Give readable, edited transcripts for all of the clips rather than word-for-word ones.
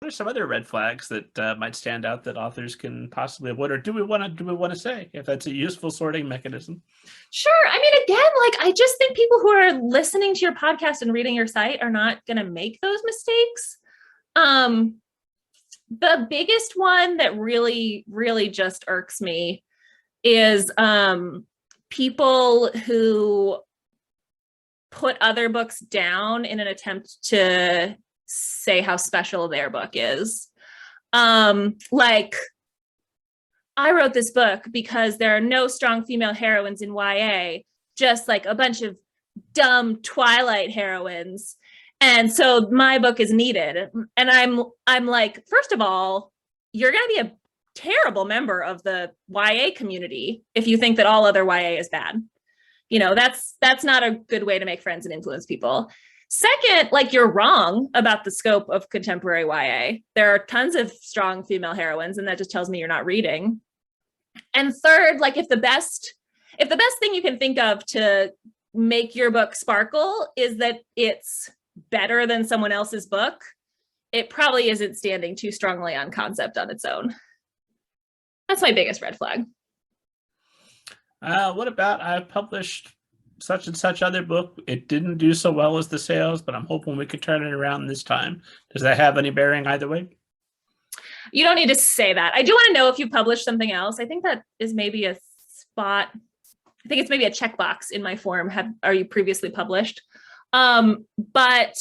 are some other red flags that might stand out that authors can possibly avoid, or do we want to say if that's a useful sorting mechanism? Sure. I mean, again, like I just think people who are listening to your podcast and reading your site are not going to make those mistakes. The biggest one that really, really just irks me is people who put other books down in an attempt to say how special their book is. Like, I wrote this book because there are no strong female heroines in YA, just like a bunch of dumb Twilight heroines. And so my book is needed. And I'm like, first of all, you're going to be a terrible member of the YA community if you think that all other YA is bad. You know, that's not a good way to make friends and influence people. Second, like, you're wrong about the scope of contemporary YA. There are tons of strong female heroines, and that just tells me you're not reading. And third, like, if the best thing you can think of to make your book sparkle is that it's better than someone else's book, it probably isn't standing too strongly on concept on its own. That's my biggest red flag. What about, I published such and such other book. It didn't do so well as the sales, but I'm hoping we could turn it around this time. Does that have any bearing either way? You don't need to say that. I do want to know if you published something else. I think that is maybe a spot. I think it's maybe a checkbox in my form. Are you previously published? But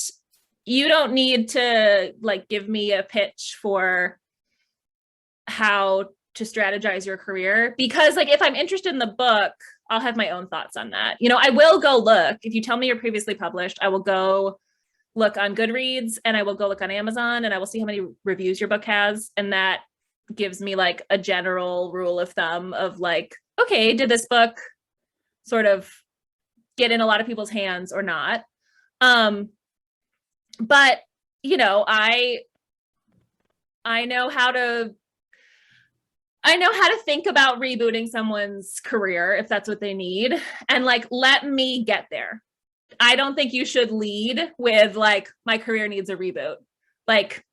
you don't need to like give me a pitch for how to strategize your career, because like if I'm interested in the book, I'll have my own thoughts on that. You know, I will go look. If you tell me you're previously published, I will go look on Goodreads and I will go look on Amazon and I will see how many reviews your book has. And that gives me like a general rule of thumb of like, okay, did this book sort of get in a lot of people's hands or not? But you know, I know how to think about rebooting someone's career if that's what they need, and like, let me get there. I don't think you should lead with like, my career needs a reboot. Like,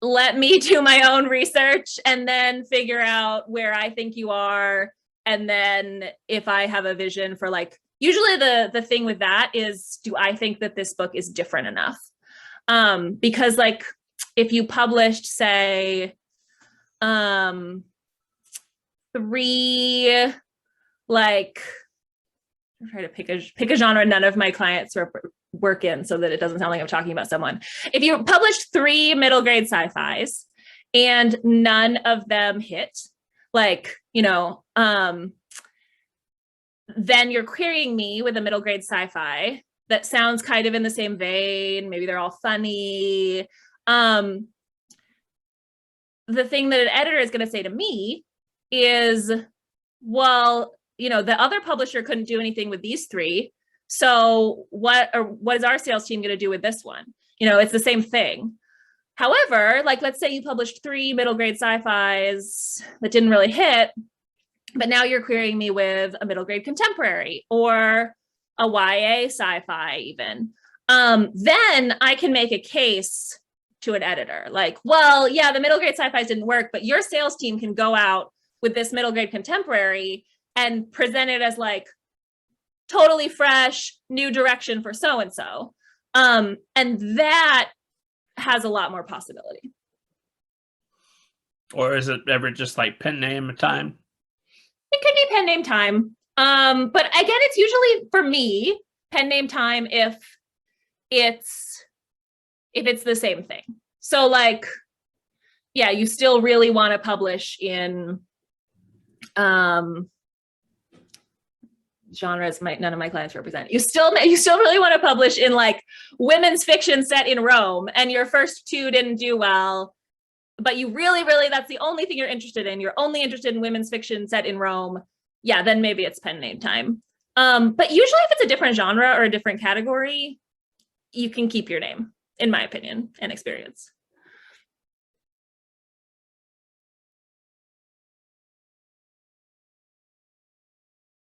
let me do my own research and then figure out where I think you are. And then if I have a vision for like, usually the thing with that is, do I think that this book is different enough? Because like, if you published, say, 3, like, I'm trying to pick a genre none of my clients work in so that it doesn't sound like I'm talking about someone. If you published 3 middle grade sci-fis and none of them hit, like, you know, then you're querying me with a middle grade sci-fi that sounds kind of in the same vein. Maybe they're all funny. The thing that an editor is going to say to me is, well, you know, the other publisher couldn't do anything with these 3. So what is our sales team going to do with this one? You know, it's the same thing. However, like, let's say you published 3 middle grade sci-fis that didn't really hit, but now you're querying me with a middle grade contemporary or a YA sci-fi even. Then I can make a case to an editor like, well, yeah, the middle grade sci-fis didn't work, but your sales team can go out with this middle grade contemporary and present it as like totally fresh, new direction for so-and-so. And that has a lot more possibility. Or is it ever just like pen name time? It could be pen name time. But again, it's usually, for me, pen name time if it's the same thing. So like, yeah, you still really want to publish in genres none of my clients represent. You still really want to publish in like women's fiction set in Rome, and your first 2 didn't do well, but you really, that's the only thing you're interested in. You're only interested in women's fiction set in Rome. Yeah, then maybe it's pen name time. But usually if it's a different genre or a different category, you can keep your name, in my opinion and experience.